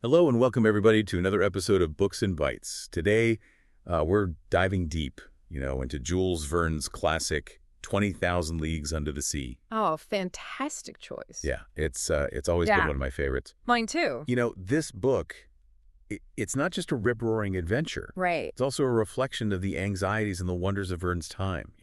Hello and welcome everybody to another episode of Books and Bytes. Today, we're diving deep, into Jules Verne's classic 20,000 Leagues Under the Sea. Oh, fantastic choice. Yeah, it's always been one of my favorites. Mine too. This book, it's not just a rip-roaring adventure. Right. It's also a reflection of the anxieties and the wonders of Verne's time,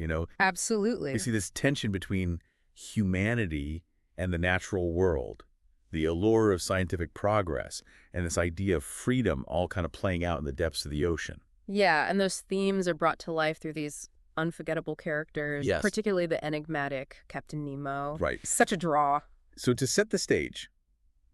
Absolutely. You see this tension between humanity and the natural world, the allure of scientific progress, and this idea of freedom all kind of playing out in the depths of the ocean. Yeah, and those themes are brought to life through these unforgettable characters, Yes. particularly the enigmatic Captain Nemo. Right. Such a draw. So to set the stage,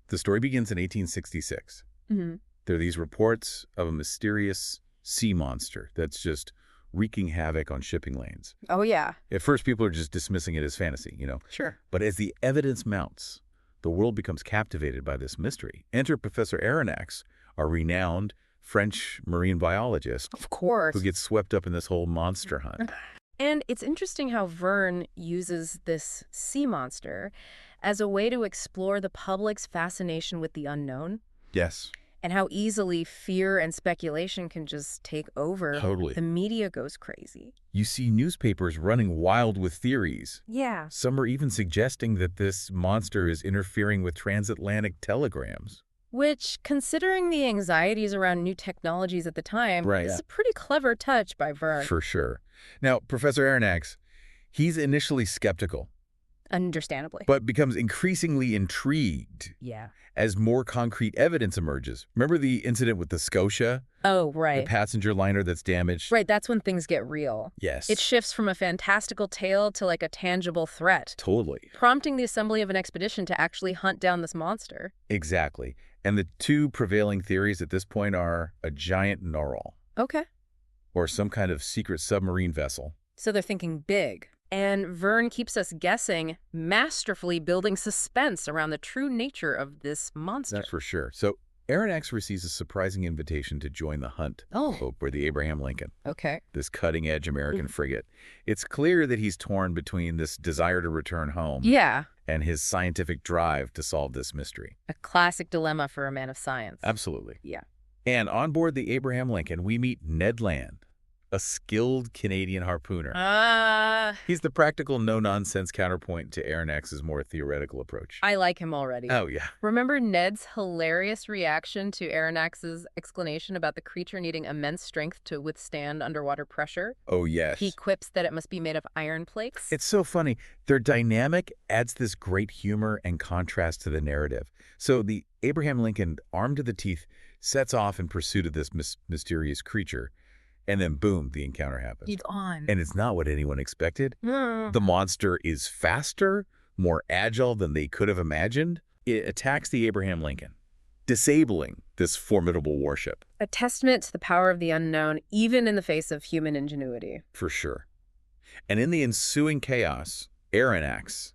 the story begins in 1866. Mm-hmm. There are these reports of a mysterious sea monster that's just wreaking havoc on shipping lanes. Oh, yeah. At first, people are just dismissing it as fantasy, Sure. But as the evidence mounts, the world becomes captivated by this mystery. Enter Professor Aronnax, a renowned French marine biologist Of course. who gets swept up in this whole monster hunt. And it's interesting how Verne uses this sea monster as a way to explore the public's fascination with the unknown. Yes. And how easily fear and speculation can just take over. Totally. The media goes crazy. You see newspapers running wild with theories. Yeah. Some are even suggesting that this monster is interfering with transatlantic telegrams. Which, considering the anxieties around new technologies at the time, is a pretty clever touch by Verne. For sure. Now, Professor Aronnax, he's initially skeptical, Understandably. but becomes increasingly intrigued Yeah. as more concrete evidence emerges. Remember the incident with the Scotia? Oh, The right. passenger liner that's damaged? Right, that's when things get real. Yes. It shifts from a fantastical tale to like a tangible threat, Totally. prompting the assembly of an expedition to actually hunt down this monster. Exactly. And the two prevailing theories at this point are a giant narwhal Okay. or some kind of secret submarine vessel. So they're thinking big. And Verne keeps us guessing, masterfully building suspense around the true nature of this monster. That's for sure. So Aronnax receives a surprising invitation to join the hunt for the Abraham Lincoln, Okay. this cutting-edge American frigate. It's clear that he's torn between this desire to return home Yeah. and his scientific drive to solve this mystery. A classic dilemma for a man of science. Absolutely. Yeah. And on board the Abraham Lincoln, we meet Ned Land, a skilled Canadian harpooner. He's the practical, no-nonsense counterpoint to Aronnax's more theoretical approach. I like him already. Oh, yeah. Remember Ned's hilarious reaction to Aronnax's explanation about the creature needing immense strength to withstand underwater pressure? Oh, yes. He quips that it must be made of iron plates. It's so funny. Their dynamic adds this great humor and contrast to the narrative. So the Abraham Lincoln, armed to the teeth, sets off in pursuit of this mysterious creature. And then, boom, the encounter happens. He's on. And it's not what anyone expected. The monster is faster, more agile than they could have imagined. It attacks the Abraham Lincoln, disabling this formidable warship. A testament to the power of the unknown, even in the face of human ingenuity. For sure. And in the ensuing chaos, Aronnax,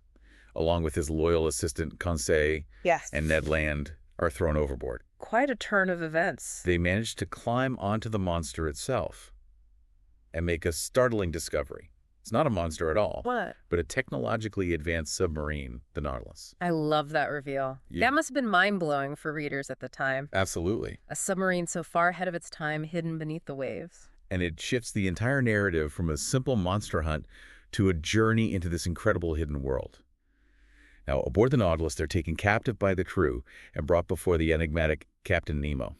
along with his loyal assistant Conseil Yes. and Ned Land, are thrown overboard. Quite a turn of events. They manage to climb onto the monster itself and make a startling discovery. It's not a monster at all, What? but a technologically advanced submarine, the Nautilus. I love that reveal. Yeah. That must have been mind-blowing for readers at the time. Absolutely. A submarine so far ahead of its time, hidden beneath the waves. And it shifts the entire narrative from a simple monster hunt to a journey into this incredible hidden world. Now, aboard the Nautilus, they're taken captive by the crew and brought before the enigmatic Captain Nemo.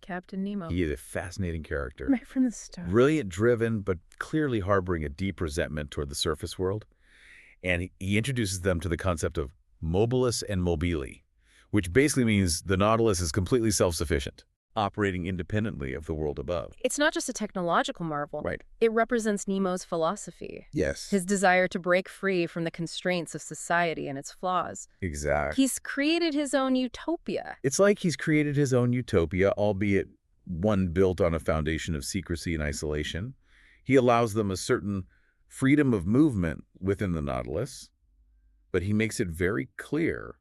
Captain Nemo. He is a fascinating character. Right from the start. Brilliant, driven, but clearly harboring a deep resentment toward the surface world. And he introduces them to the concept of mobilis and mobili, which basically means the Nautilus is completely self-sufficient, operating independently of the world above. It's not just a technological marvel. Right. It represents Nemo's philosophy. Yes. His desire to break free from the constraints of society and its flaws. Exactly. He's created his own utopia. It's like he's created his own utopia, albeit one built on a foundation of secrecy and isolation. He allows them a certain freedom of movement within the Nautilus, but he makes it very clear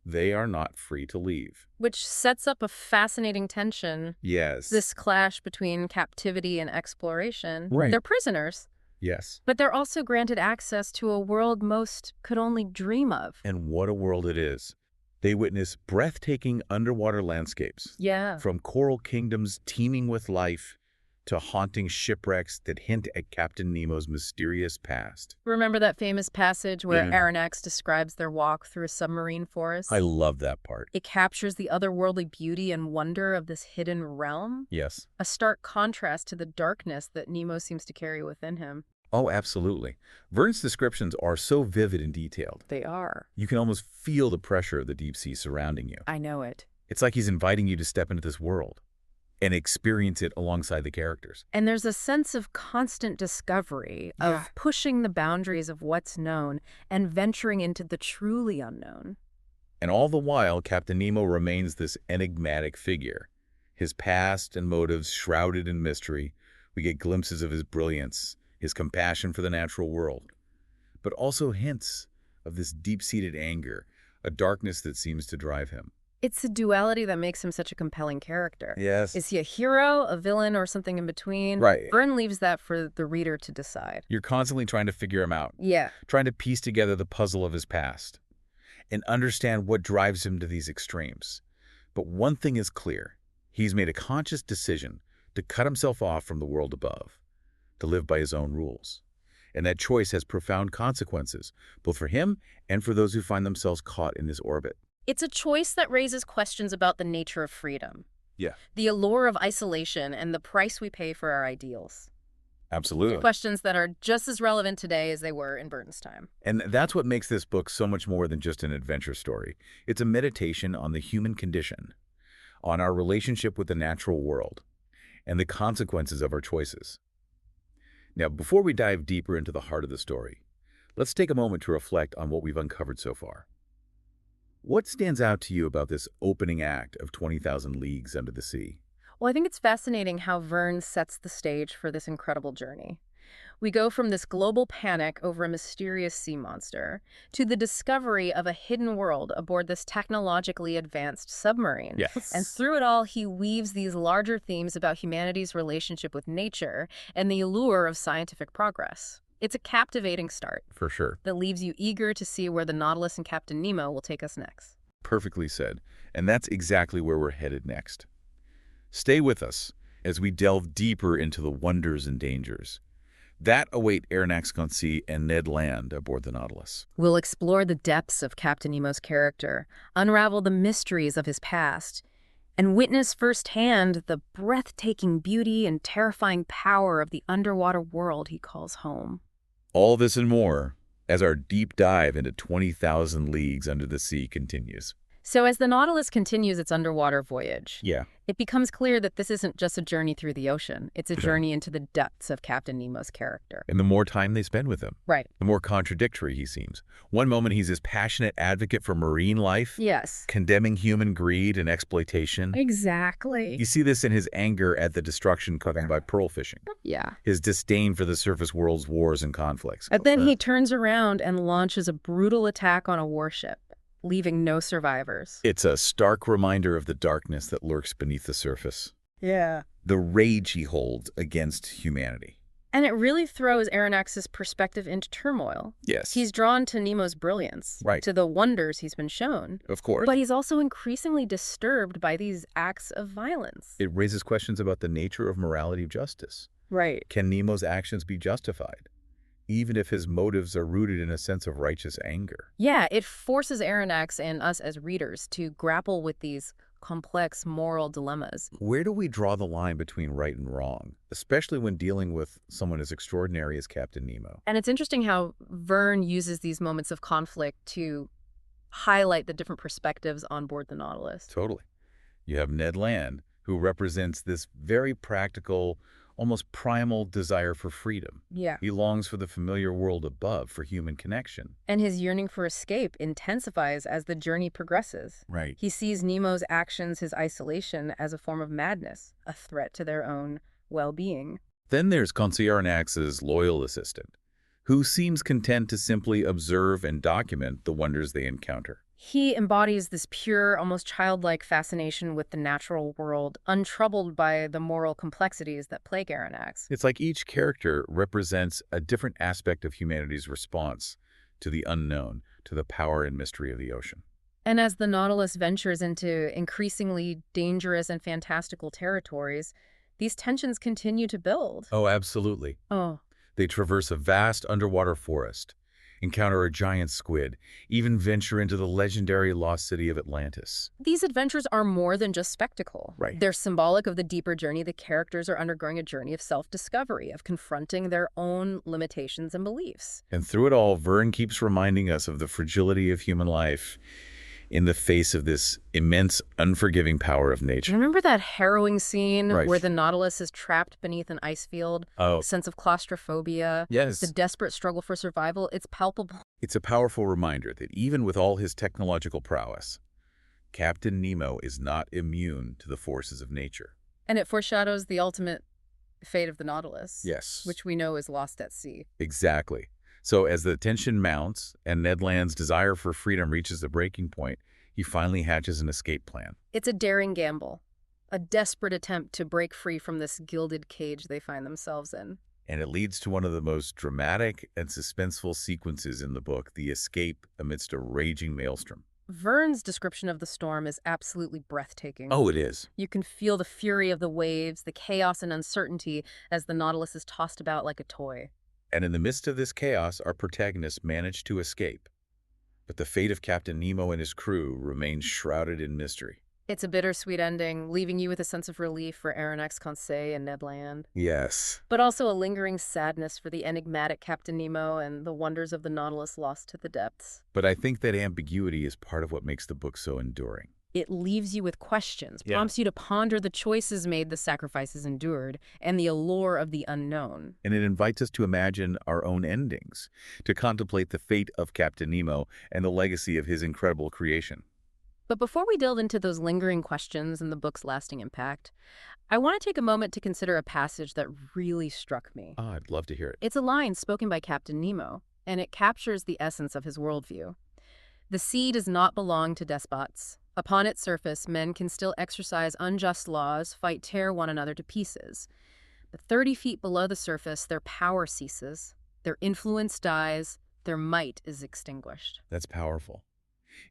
they are not free to leave. Which sets up a fascinating tension. Yes. This clash between captivity and exploration. Right. They're prisoners, Yes. but they're also granted access to a world most could only dream of. And what a world it is. They witness breathtaking underwater landscapes, Yeah. from coral kingdoms teeming with life to haunting shipwrecks that hint at Captain Nemo's mysterious past. Remember that famous passage where Yeah. Aronnax describes their walk through a submarine I forest? love that part. It captures the otherworldly beauty and wonder of this hidden realm, Yes. a stark contrast to the darkness that Nemo seems to carry within him. Oh, absolutely. Verne's descriptions are so vivid and detailed. They are. You can almost feel the pressure of the deep sea surrounding you. I know it. It's like he's inviting you to step into this world and experience it alongside the characters. And there's a sense of constant discovery, of pushing the boundaries of what's known and venturing into the truly unknown. And all the while, Captain Nemo remains this enigmatic figure. His past and motives shrouded in mystery. We get glimpses of his brilliance, his compassion for the natural world, but also hints of this deep-seated anger, a darkness that seems to drive him. It's the duality that makes him such a compelling character. Yes. Is he a hero, a villain, or something in between? Right. Verne leaves that for the reader to decide. You're constantly trying to figure him out, Yeah. trying to piece together the puzzle of his past and understand what drives him to these extremes. But one thing is clear. He's made a conscious decision to cut himself off from the world above, to live by his own rules. And that choice has profound consequences, both for him and for those who find themselves caught in his orbit. It's a choice that raises questions about the nature of freedom, Yeah, the allure of isolation, and the price we pay for our ideals. absolutely. Questions that are just as relevant today as they were in Verne's time. And that's what makes this book so much more than just an adventure story. It's a meditation on the human condition, on our relationship with the natural world, and the consequences of our choices. Now, before we dive deeper into the heart of the story, let's take a moment to reflect on what we've uncovered so far. What stands out to you about this opening act of 20,000 Leagues Under the Sea? Well, I think it's fascinating how Verne sets the stage for this incredible journey. We go from this global panic over a mysterious sea monster to the discovery of a hidden world aboard this technologically advanced submarine. Yes. And through it all, he weaves these larger themes about humanity's relationship with nature and the allure of scientific progress. It's a captivating start For sure. that leaves you eager to see where the Nautilus and Captain Nemo will take us next. Perfectly said. And that's exactly where we're headed next. Stay with us as we delve deeper into the wonders and dangers that await Aronnax and Ned Land aboard the Nautilus. We'll explore the depths of Captain Nemo's character, unravel the mysteries of his past, and witness firsthand the breathtaking beauty and terrifying power of the underwater world he calls home. All this and more as our deep dive into 20,000 Leagues Under the Sea continues. So as the Nautilus continues its underwater voyage, Yeah. it becomes clear that this isn't just a journey through the ocean. It's a journey into the depths of Captain Nemo's character. And the more time they spend with him, Right. the more contradictory he seems. One moment he's this passionate advocate for marine life, Yes. condemning human greed and exploitation. Exactly. You see this in his anger at the destruction caused by pearl fishing, Yeah. his disdain for the surface world's wars and conflicts. And then he turns around and launches a brutal attack on a warship, leaving no survivors. It's a stark reminder of the darkness that lurks beneath the surface, Yeah. the rage he holds against humanity. And it really throws Aronnax's perspective into turmoil. Yes. He's drawn to Nemo's brilliance, Right. to the wonders he's been shown. Of course. But he's also increasingly disturbed by these acts of violence. It raises questions about the nature of morality of justice. Right. Can Nemo's actions be justified, even if his motives are rooted in a sense of righteous anger? Yeah, it forces Aronnax and us as readers to grapple with these complex moral dilemmas. Where do we draw the line between right and wrong, especially when dealing with someone as extraordinary as Captain Nemo? And it's interesting how Verne uses these moments of conflict to highlight the different perspectives on board the Nautilus. Totally. You have Ned Land, who represents this very practical, almost primal desire for freedom. Yeah. He longs for the familiar world above, for human connection. And his yearning for escape intensifies as the journey progresses. Right. He sees Nemo's actions, his isolation, as a form of madness, a threat to their own well-being. Then there's Aronnax's loyal assistant, who seems content to simply observe and document the wonders they encounter. He embodies this pure, almost childlike fascination with the natural world, untroubled by the moral complexities that plague Aronnax. It's like each character represents a different aspect of humanity's response to the unknown, to the power and mystery of the ocean. And as the Nautilus ventures into increasingly dangerous and fantastical territories, these tensions continue to build. Oh, absolutely. Oh, They traverse a vast underwater forest, encounter a giant squid, even venture into the legendary lost city of Atlantis. these adventures are more than just spectacle. Right. They're symbolic of the deeper journey the characters are undergoing, a journey of self-discovery, of confronting their own limitations and beliefs. And through it all, Verne keeps reminding us of the fragility of human life in the face of this immense, unforgiving power of Do you nature. remember that harrowing scene Right. where the Nautilus is trapped beneath an ice field? Oh, The sense of claustrophobia, the yes. desperate struggle for survival, it's palpable. It's a powerful reminder that even with all his technological prowess, Captain Nemo is not immune to the forces of nature. And it foreshadows the ultimate fate of the Nautilus, Yes. which we know is lost at sea. Exactly. So as the tension mounts and Ned Land's desire for freedom reaches the breaking point, he finally hatches an escape plan. It's a daring gamble, a desperate attempt to break free from this gilded cage they find themselves in. And it leads to one of the most dramatic and suspenseful sequences in the book, the escape amidst a raging maelstrom. Verne's description of the storm is absolutely breathtaking. Oh, it is. You can feel the fury of the waves, the chaos and uncertainty as the Nautilus is tossed about like a toy. And in the midst of this chaos, our protagonists manage to escape. But the fate of Captain Nemo and his crew remains shrouded in mystery. It's a bittersweet ending, leaving you with a sense of relief for Aronnax and Ned Land, Yes. but also a lingering sadness for the enigmatic Captain Nemo and the wonders of the Nautilus lost to the depths. But I think that ambiguity is part of what makes the book so enduring. It leaves you with questions, Yeah. prompts you to ponder the choices made, the sacrifices endured, and the allure of the unknown. And it invites us to imagine our own endings, to contemplate the fate of Captain Nemo and the legacy of his incredible creation. But before we delve into those lingering questions and the book's lasting impact, I want to take a moment to consider a passage that really struck me. Oh, I'd love to hear it. It's a line spoken by Captain Nemo, and it captures the essence of his worldview. The sea does not belong to despots. Upon its surface, men can still exercise unjust laws, tear one another to pieces. But 30 feet below the surface, their power ceases, their influence dies, their might is extinguished. That's powerful.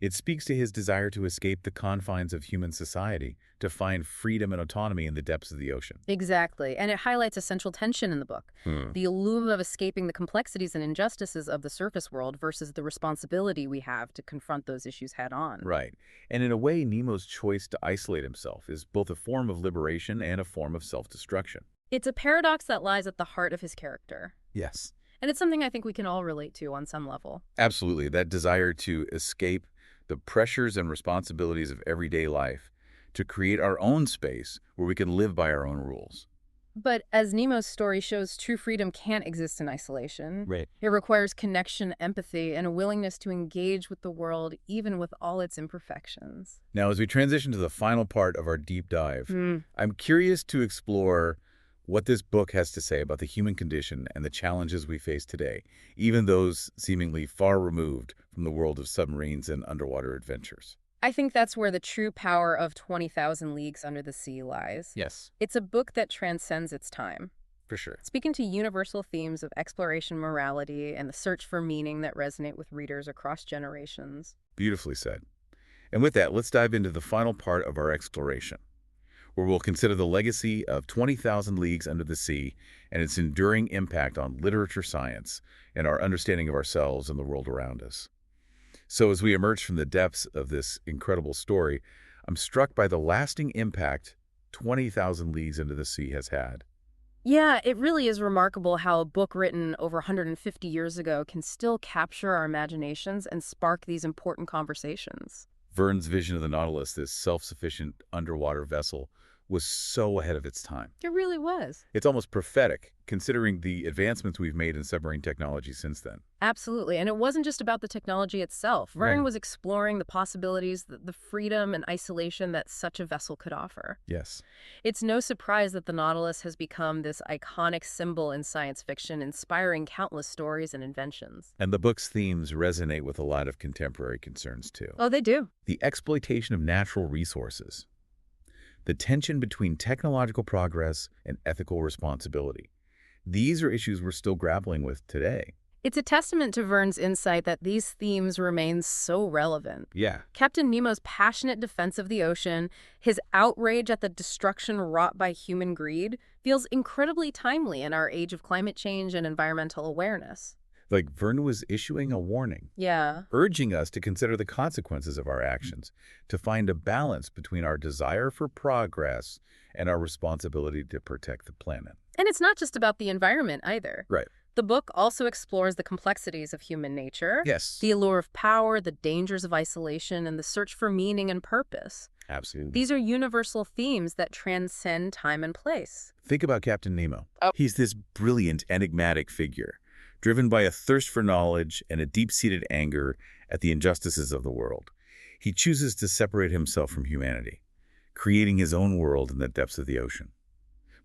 It speaks to his desire to escape the confines of human society, to find freedom and autonomy in the depths of the ocean. Exactly, and it highlights a central tension in the book. The allure of escaping the complexities and injustices of the surface world versus the responsibility we have to confront those issues head on. Right. And in a way, Nemo's choice to isolate himself is both a form of liberation and a form of self-destruction. It's a paradox that lies at the heart of his character. Yes. And it's something I think we can all relate to on some level. Absolutely. That desire to escape the pressures and responsibilities of everyday life, to create our own space where we can live by our own rules. But as Nemo's story shows, true freedom can't exist in isolation. Right. It requires connection, empathy, and a willingness to engage with the world, even with all its imperfections. Now, as we transition to the final part of our deep dive, I'm curious to explore what this book has to say about the human condition and the challenges we face today, even those seemingly far removed from the world of submarines and underwater adventures. I think that's where the true power of 20,000 Leagues Under the Sea lies. Yes, It's a book that transcends its time, for sure. speaking to universal themes of exploration, morality, and the search for meaning that resonate with readers across generations. Beautifully said. And with that, let's dive into the final part of our exploration, where we'll consider the legacy of 20,000 Leagues Under the Sea and its enduring impact on literature science and our understanding of ourselves and the world around us. So as we emerge from the depths of this incredible story, I'm struck by the lasting impact 20,000 Leagues Under the Sea has had. Yeah, it really is remarkable how a book written over 150 years ago can still capture our imaginations and spark these important conversations. Verne's vision of the Nautilus, this self-sufficient underwater vessel, was so ahead of its time. It really was. It's almost prophetic, considering the advancements we've made in submarine technology since then. Absolutely. And it wasn't just about the technology itself. Verne Right. was exploring the possibilities, the freedom and isolation that such a vessel could offer. Yes. It's no surprise that the Nautilus has become this iconic symbol in science fiction, inspiring countless stories and inventions. And the book's themes resonate with a lot of contemporary concerns, too. Oh, they do. The exploitation of natural resources, the tension between technological progress and ethical responsibility. These are issues we're still grappling with today. It's a testament to Verne's insight that these themes remain so relevant. Yeah. Captain Nemo's passionate defense of the ocean, his outrage at the destruction wrought by human greed, feels incredibly timely in our age of climate change and environmental awareness. Like Verne was issuing a warning, Yeah. urging us to consider the consequences of our actions, to find a balance between our desire for progress and our responsibility to protect the planet. And it's not just about the environment either. Right. The book also explores the complexities of human nature, Yes. the allure of power, the dangers of isolation, and the search for meaning and purpose. Absolutely. These are universal themes that transcend time and place. Think about Captain Nemo. Oh. He's this brilliant, enigmatic figure, driven by a thirst for knowledge and a deep-seated anger at the injustices of the world. He chooses to separate himself from humanity, creating his own world in the depths of the ocean.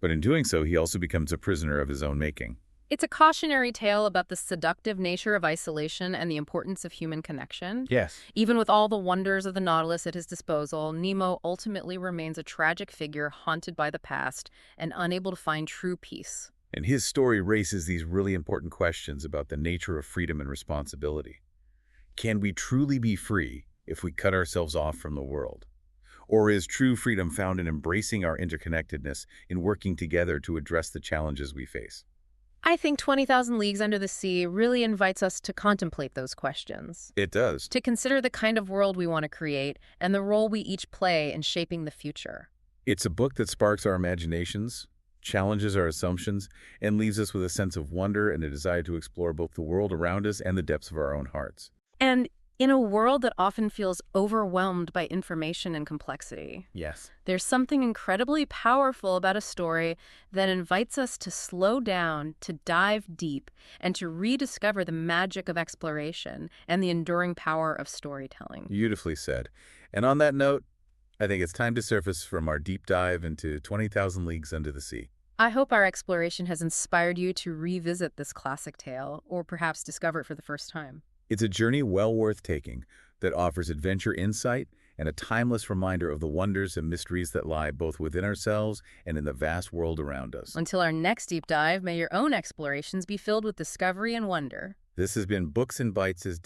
But in doing so, he also becomes a prisoner of his own making. It's a cautionary tale about the seductive nature of isolation and the importance of human connection. Yes. Even with all the wonders of the Nautilus at his disposal, Nemo ultimately remains a tragic figure haunted by the past and unable to find true peace. And his story raises these really important questions about the nature of freedom and responsibility. Can we truly be free if we cut ourselves off from the world? Or is true freedom found in embracing our interconnectedness, in working together to address the challenges we face? I think 20,000 Leagues Under the Sea really invites us to contemplate those questions, It does. to consider the kind of world we want to create and the role we each play in shaping the future. It's a book that sparks our imaginations, challenges our assumptions, and leaves us with a sense of wonder and a desire to explore both the world around us and the depths of our own hearts. And in a world that often feels overwhelmed by information and complexity, Yes. there's something incredibly powerful about a story that invites us to slow down, to dive deep, and to rediscover the magic of exploration and the enduring power of storytelling. Beautifully said. And on that note, I think it's time to surface from our deep dive into 20,000 Leagues Under the Sea. I hope our exploration has inspired you to revisit this classic tale, or perhaps discover it for the first time. It's a journey well worth taking that offers adventure insight and a timeless reminder of the wonders and mysteries that lie both within ourselves and in the vast world around us. Until our next deep dive, may your own explorations be filled with discovery and wonder. This has been Books and Bytes'